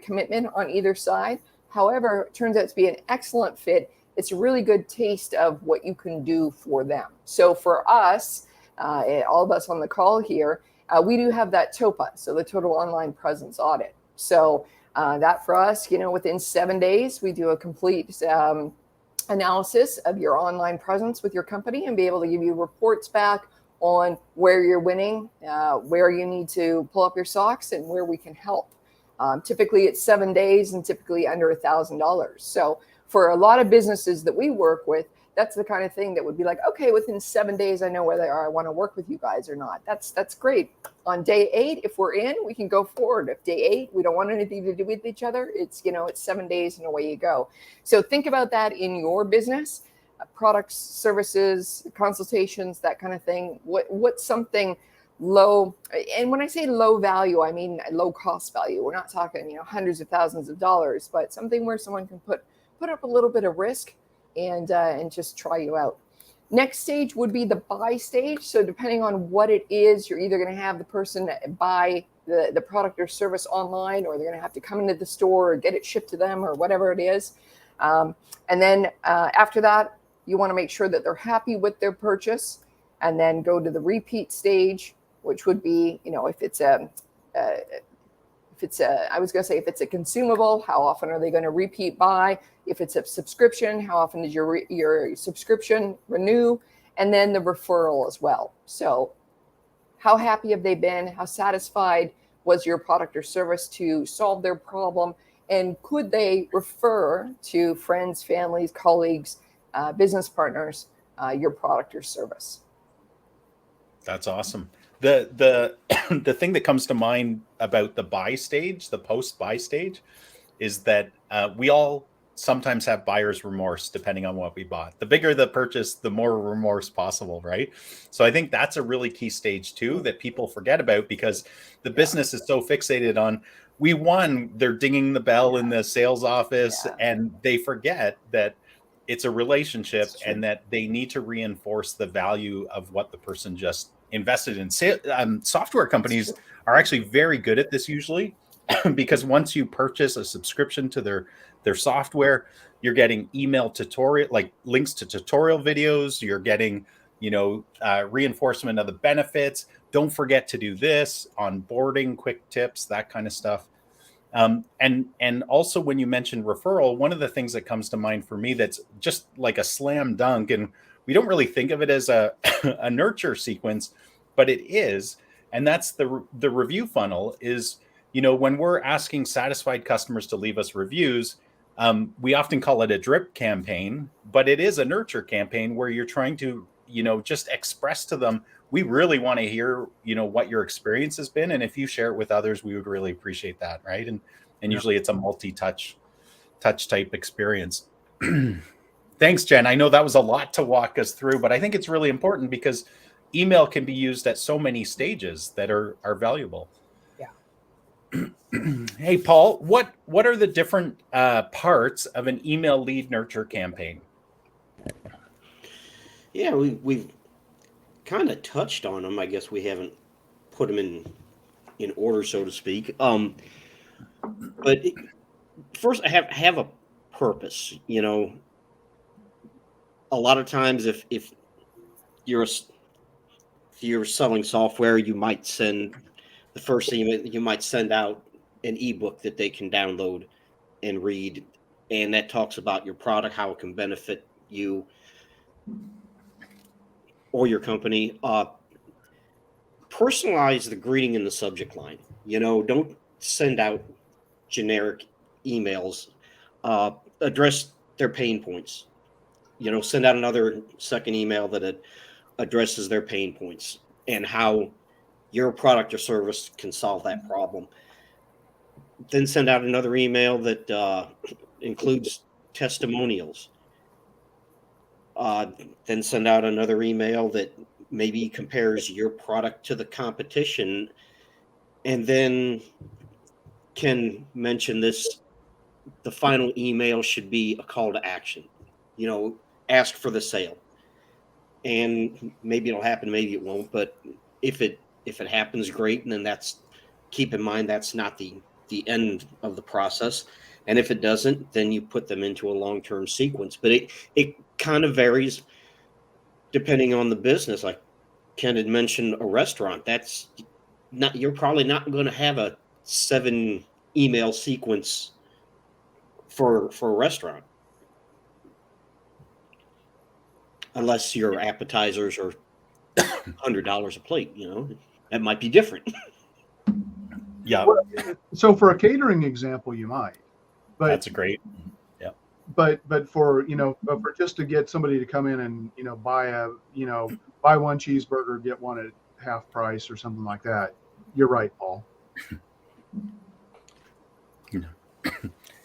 Speaker 2: commitment on either side. However, it turns out to be an excellent fit. It's a really good taste of what you can do for them. So for us, all of us on the call here, we do have that TOPA, so the Total Online Presence Audit. So that for us, within 7 days, we do a complete analysis of your online presence with your company and be able to give you reports back on where you're winning, where you need to pull up your socks, and where we can help. Typically, it's 7 days and typically under $1,000. So for a lot of businesses that we work with, that's the kind of thing that would be like, okay, within 7 days, I know whether I want to work with you guys or not. That's great. On day 8, if we're in, we can go forward. If day 8, we don't want anything to do with each other, it's 7 days and away you go. So think about that in your business, products, services, consultations, that kind of thing. What's something low? And when I say low value, I mean low cost value. We're not talking, hundreds of thousands of dollars, but something where someone can put up a little bit of risk and just try you out. Next stage would be the buy stage. So depending on what it is, you're either going to have the person buy the product or service online, or they're going to have to come into the store or get it shipped to them or whatever it is. And then after that, you want to make sure that they're happy with their purchase. and then go to the repeat stage, which would be, if it's a I was going to say, if it's a consumable, how often are they going to repeat buy? If it's a subscription, how often does your subscription renew? And then the referral as well. So how happy have they been? How satisfied was your product or service to solve their problem? And could they refer to friends, families, colleagues, business partners, your product or service?
Speaker 1: That's awesome. The the thing that comes to mind about the buy stage, the post buy stage, is that we all sometimes have buyer's remorse depending on what we bought. The bigger the purchase, the more remorse possible, right? So I think that's a really key stage too that people forget about, because the business is so fixated on we won, they're dinging the bell in the sales office, and they forget that it's a relationship and that they need to reinforce the value of what the person just invested in. Software companies are actually very good at this usually, because once you purchase a subscription to their software, you're getting email tutorial, like links to tutorial videos, you're getting reinforcement of the benefits. Don't forget to do this, onboarding, quick tips, that kind of stuff. And also when you mentioned referral, one of the things that comes to mind for me that's just like a slam dunk, and we don't really think of it as a nurture sequence, but it is, and that's the review funnel. Is when we're asking satisfied customers to leave us reviews, we often call it a drip campaign, but it is a nurture campaign where you're trying to just express to them, we really want to hear what your experience has been, and if you share it with others, we would really appreciate that, right? And usually it's a multi-touch type experience. Thanks, Jen. I know that was a lot to walk us through, but I think it's really important because email can be used at so many stages that are valuable.
Speaker 2: Yeah.
Speaker 1: Hey, Paul, what are the different parts of an email lead nurture campaign?
Speaker 4: Yeah, we've kind of touched on them. I guess we haven't put them in order, so to speak. But first, I have a purpose. A lot of times, if you're selling software, you might send the first email. You might send out an ebook that they can download and read, and that talks about your product, how it can benefit you or your company. Personalize the greeting in the subject line. Don't send out generic emails. Address their pain points. Send out another second email that addresses their pain points and how your product or service can solve that problem. Then send out another email that includes testimonials. Then send out another email that maybe compares your product to the competition, and then can mention this. The final email should be a call to action. Ask for the sale, and maybe it'll happen, maybe it won't. But if it happens, great. And then keep in mind that's not the end of the process. And if it doesn't, then you put them into a long-term sequence. But it kind of varies depending on the business. Like Ken had mentioned, a restaurant. You're probably not going to have a 7 email sequence for a restaurant, unless your appetizers are $100 a plate. That might be different.
Speaker 1: Yeah.
Speaker 3: So for a catering example, you might, but
Speaker 1: that's a great. Yeah.
Speaker 3: But for for just to get somebody to come in and buy one cheeseburger, get one at half price or something like that. You're right, Paul.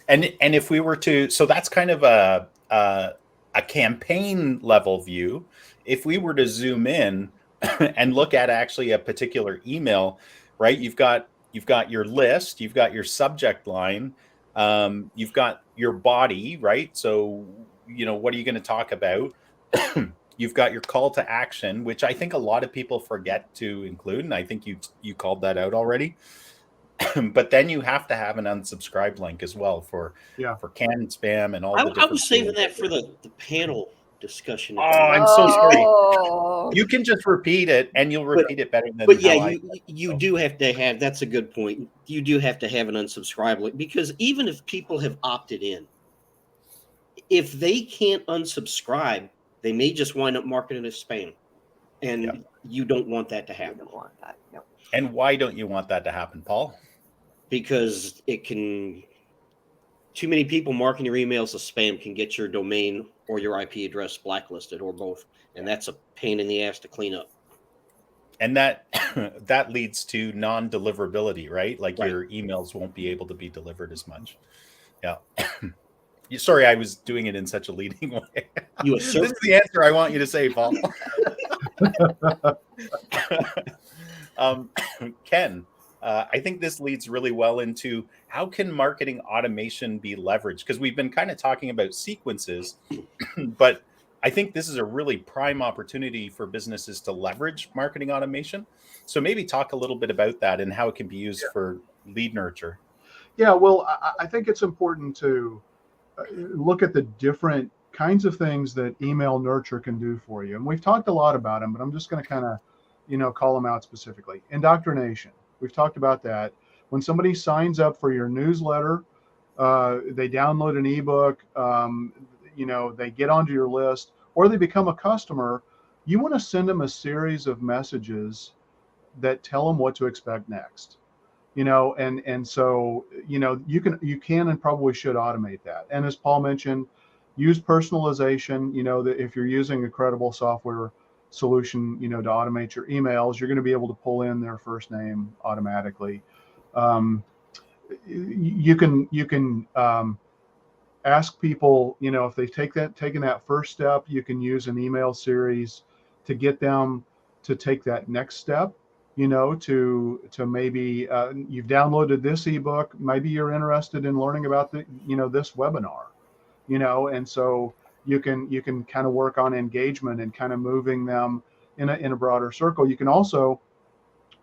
Speaker 1: And if we were to, so that's kind of a campaign level view. If we were to zoom in and look at actually a particular email, right? You've got your list, you've got your subject line, you've got your body, right? So, what are you going to talk about? You've got your call to action, which I think a lot of people forget to include, and I think you called that out already. But then you have to have an unsubscribe link as well for canned spam and all.
Speaker 4: I was saving that for the panel discussion.
Speaker 1: Oh, I'm so sorry.
Speaker 2: Oh,
Speaker 1: You can just repeat it, and you'll repeat it better than
Speaker 4: But yeah,
Speaker 1: how
Speaker 4: you do have to have. That's a good point. You do have to have an unsubscribe link, because even if people have opted in, if they can't unsubscribe, they may just wind up marking it as spam, and
Speaker 1: Yeah.
Speaker 4: you don't want that to
Speaker 2: I
Speaker 4: happen,
Speaker 2: don't want that. No.
Speaker 1: And why don't you want that to happen, Paul?
Speaker 4: because it can. Too many people marking your emails as spam can get your domain or your IP address blacklisted, or both, and that's a pain in the ass to clean up.
Speaker 1: And that that leads to non-deliverability, right? Like
Speaker 4: Right.
Speaker 1: your emails won't be able to be delivered as much. Yeah. Sorry, I was doing it in such a leading way.
Speaker 4: You
Speaker 1: This
Speaker 4: assert
Speaker 1: is the answer I want you to say, Paul. Ken, I think this leads really well into how can marketing automation be leveraged? Because we've been kind of talking about sequences, but I think this is a really prime opportunity for businesses to leverage marketing automation. So maybe talk a little bit about that and how it can be used for lead nurture.
Speaker 3: Yeah, well, I think it's important to look at the different kinds of things that email nurture can do for you. And we've talked a lot about them, but I'm just going to kind of, call them out specifically. Indoctrination. We've talked about that. When somebody signs up for your newsletter, they download an ebook, they get onto your list, or they become a customer, you want to send them a series of messages that tell them what to expect next. And so you can and probably should automate that. And as Paul mentioned, use personalization. That if you're using a credible software solution, to automate your emails, you're going to be able to pull in their first name automatically. You can ask people, if they've taken that first step, you can use an email series to get them to take that next step. To maybe you've downloaded this ebook, maybe you're interested in learning about this webinar, and so you can kind of work on engagement and kind of moving them in a broader circle. You can also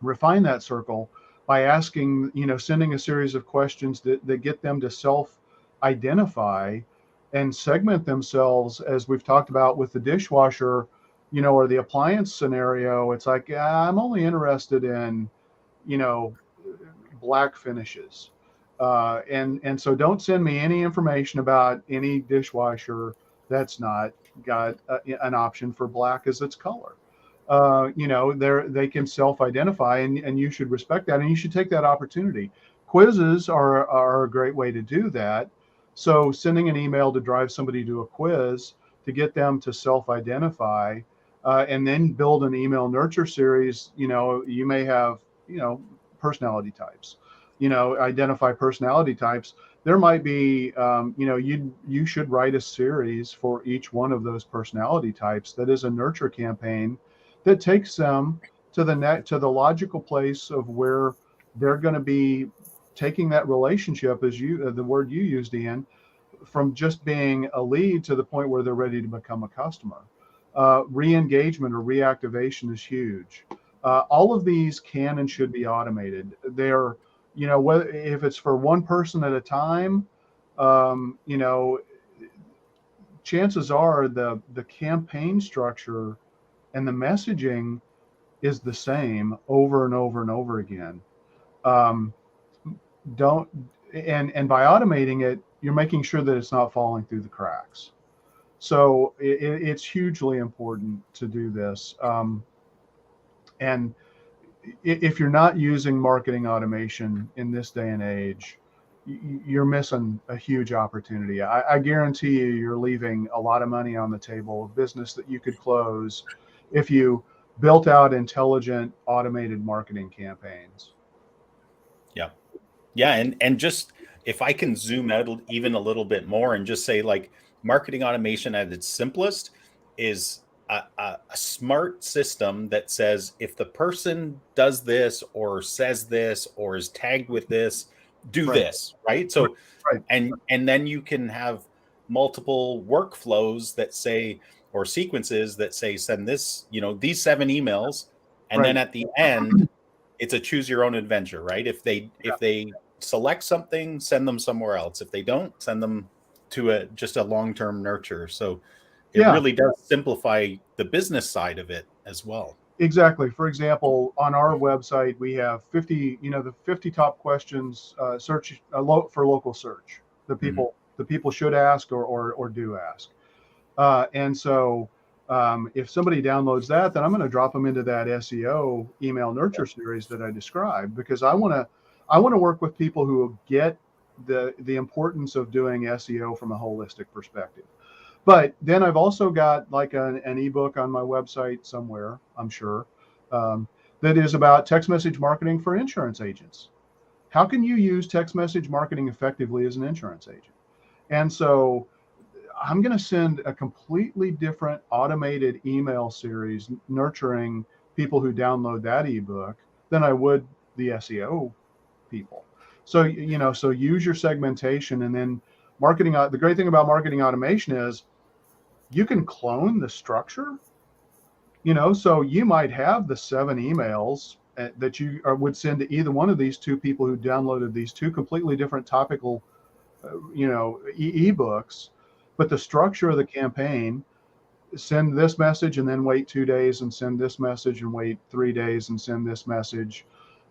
Speaker 3: refine that circle by asking, sending a series of questions that get them to self-identify and segment themselves, as we've talked about with the dishwasher, or the appliance scenario. It's like, I'm only interested in, black finishes. And so don't send me any information about any dishwasher that's not got an option for black as its color. They can self-identify, and you should respect that, and you should take that opportunity. Quizzes are a great way to do that. So sending an email to drive somebody to a quiz to get them to self-identify, and then build an email nurture series. You may have, personality types, identify personality types. There might be, you should write a series for each one of those personality types that is a nurture campaign that takes them to the logical place of where they're going to be taking that relationship, as the word you used, Ian, from just being a lead to the point where they're ready to become a customer. Re-engagement or reactivation is huge. All of these can and should be automated. They're, whether if it's for one person at a time, chances are the campaign structure and the messaging is the same over and over and over again. And by automating it, you're making sure that it's not falling through the cracks. So it's hugely important to do this. And if you're not using marketing automation in this day and age, you're missing a huge opportunity. I guarantee you're leaving a lot of money on the table of business that you could close if you built out intelligent automated marketing campaigns.
Speaker 1: Yeah. And just if I can zoom out even a little bit more and just say, like, marketing automation at its simplest is a smart system that says, if the person does this or says this or is tagged with this, do this, right? So,
Speaker 3: Right.
Speaker 1: and then you can have multiple workflows that say, or sequences that say, send this, these 7 emails. And then at the end, it's a choose your own adventure, right? If they select something, send them somewhere else. If they don't, send them to just a long-term nurture. So it
Speaker 3: Yeah.
Speaker 1: really does simplify the business side of it as well.
Speaker 3: Exactly. For example, on our website, we have 50, the 50 top questions search for local search. The people should ask or do ask. And so if somebody downloads that, then I'm going to drop them into that SEO email nurture series that I described, because I want to work with people who get the importance of doing SEO from a holistic perspective. But then I've also got like an ebook on my website somewhere, I'm sure, that is about text message marketing for insurance agents. How can you use text message marketing effectively as an insurance agent? And so I'm going to send a completely different automated email series nurturing people who download that ebook than I would the SEO people. So, so use your segmentation, and then marketing. The great thing about marketing automation is you can clone the structure, so you might have the 7 emails that you would send to either one of these 2 people who downloaded these 2 completely different topical, ebooks, but the structure of the campaign: send this message and then wait 2 days, and send this message and wait 3 days, and send this message.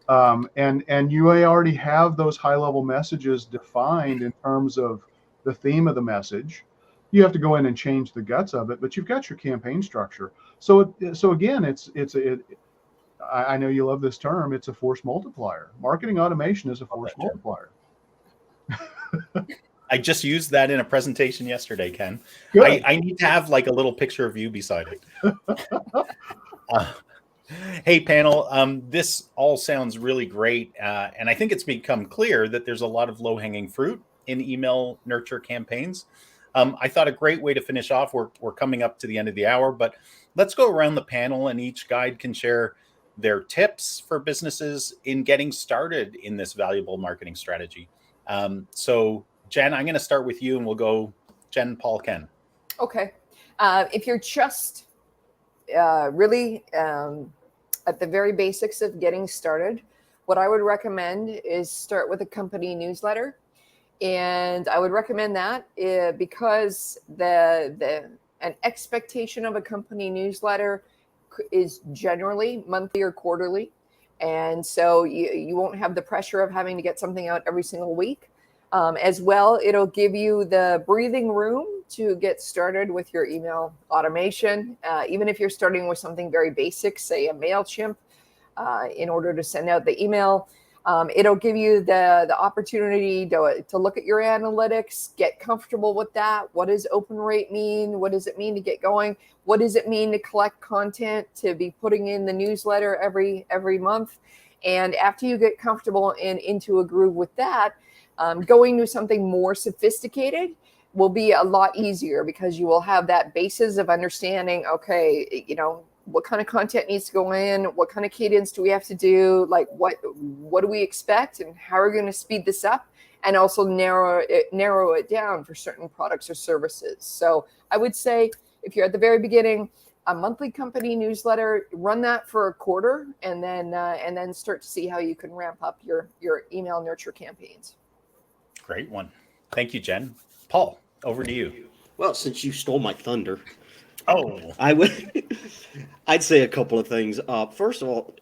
Speaker 3: And you may already have those high-level messages defined in terms of the theme of the message. You have to go in and change the guts of it, but you've got your campaign structure. So again, I know you love this term. It's a force multiplier. Marketing automation is a force multiplier.
Speaker 1: I just used that in a presentation yesterday, Ken. I need to have like a little picture of you beside it. Hey, panel, this all sounds really great. And I think it's become clear that there's a lot of low-hanging fruit in email nurture campaigns. I thought a great way to finish off, we're coming up to the end of the hour, but let's go around the panel and each guide can share their tips for businesses in getting started in this valuable marketing strategy. So Jen, I'm going to start with you, and we'll go Jen, Paul, Ken.
Speaker 2: Okay. If you're just really at the very basics of getting started, what I would recommend is start with a company newsletter. And I would recommend that because an expectation of a company newsletter is generally monthly or quarterly. And so you won't have the pressure of having to get something out every single week. As well, it'll give you the breathing room to get started with your email automation. Even if you're starting with something very basic, say a MailChimp, in order to send out the email, it'll give you the opportunity to look at your analytics, get comfortable with that. What does open rate mean? What does it mean to get going? What does it mean to collect content, to be putting in the newsletter every month? And after you get comfortable and into a groove with that, going to something more sophisticated will be a lot easier, because you will have that basis of understanding, okay, what kind of content needs to go in, what kind of cadence do we have to do, like what do we expect, and how are we going to speed this up, and also narrow it down for certain products or services. So I would say, if you're at the very beginning, a monthly company newsletter, run that for a quarter, and then start to see how you can ramp up your email nurture campaigns.
Speaker 1: Great one. Thank you, Jen. Paul, over to you.
Speaker 4: Well, since you stole my thunder,
Speaker 1: I'd
Speaker 4: say a couple of things. First of all,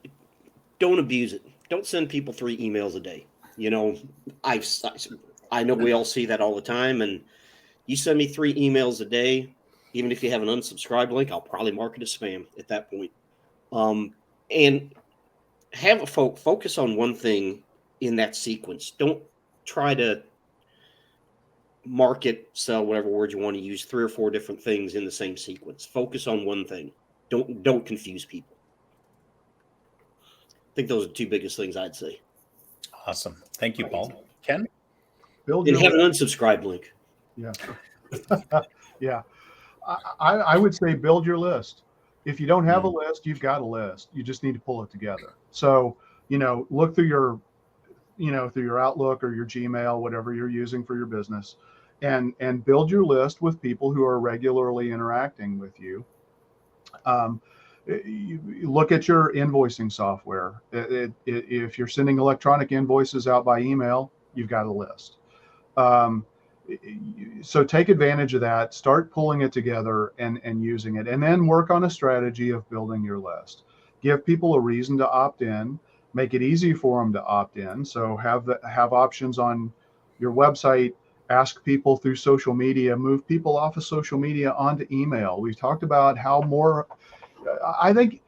Speaker 4: don't abuse it. Don't send people 3 emails a day. I know we all see that all the time, and you send me 3 emails a day, even if you have an unsubscribe link, I'll probably mark it as spam at that point. And have a focus on one thing in that sequence. Don't try to market, sell, whatever word you want to use, 3 or 4 different things in the same sequence. Focus on one thing. Don't confuse people. I think those are the 2 biggest things I'd say.
Speaker 1: Awesome. Thank you, Paul. Ken?
Speaker 4: And have an unsubscribe link.
Speaker 3: Yeah. Yeah. I would say build your list. If you don't have a list, you've got a list. You just need to pull it together. So, look through your Outlook or your Gmail, whatever you're using for your business, and build your list with people who are regularly interacting with you. You look at your invoicing software. If you're sending electronic invoices out by email, you've got a list. So take advantage of that, start pulling it together and using it, and then work on a strategy of building your list. Give people a reason to opt in, make it easy for them to opt in. So have options on your website, ask people through social media, move people off of social media onto email. We've talked about how more, I think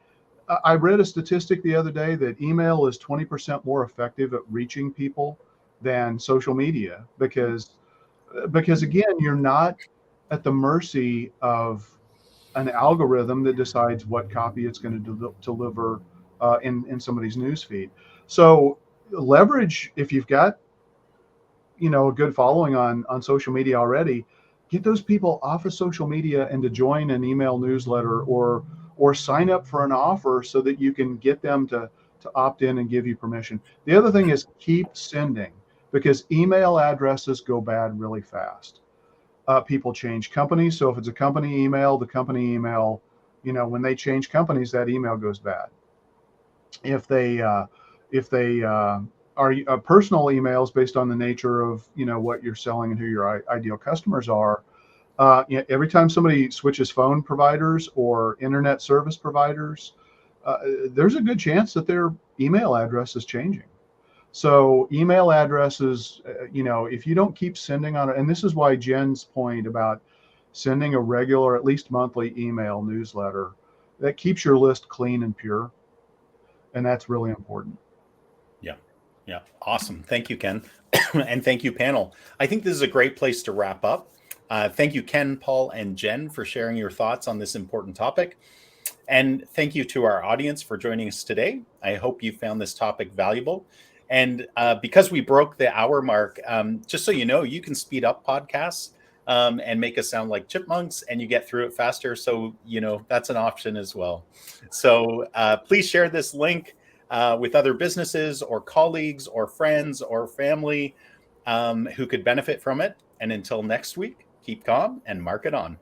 Speaker 3: I read a statistic the other day that email is 20% more effective at reaching people than social media because again, you're not at the mercy of an algorithm that decides what copy it's going to deliver in somebody's newsfeed. So leverage, if you've got a good following on social media already, get those people off of social media and to join an email newsletter or sign up for an offer so that you can get them to opt in and give you permission. The other thing is keep sending, because email addresses go bad really fast. People change companies. So if it's a company email, the company email, when they change companies, that email goes bad. If they are personal emails based on the nature of, what you're selling and who your ideal customers are, every time somebody switches phone providers or internet service providers, there's a good chance that their email address is changing. So email addresses, if you don't keep sending on it, and this is why Jen's point about sending a regular, at least monthly email newsletter, that keeps your list clean and pure. And that's really important.
Speaker 1: Yeah. Awesome. Thank you, Ken. And thank you, panel. I think this is a great place to wrap up. Thank you, Ken, Paul, and Jen, for sharing your thoughts on this important topic. And thank you to our audience for joining us today. I hope you found this topic valuable. And because we broke the hour mark, just so you know, you can speed up podcasts and make us sound like chipmunks, and you get through it faster. So, that's an option as well. So please share this link with other businesses or colleagues or friends or family who could benefit from it. And until next week, keep calm and market on.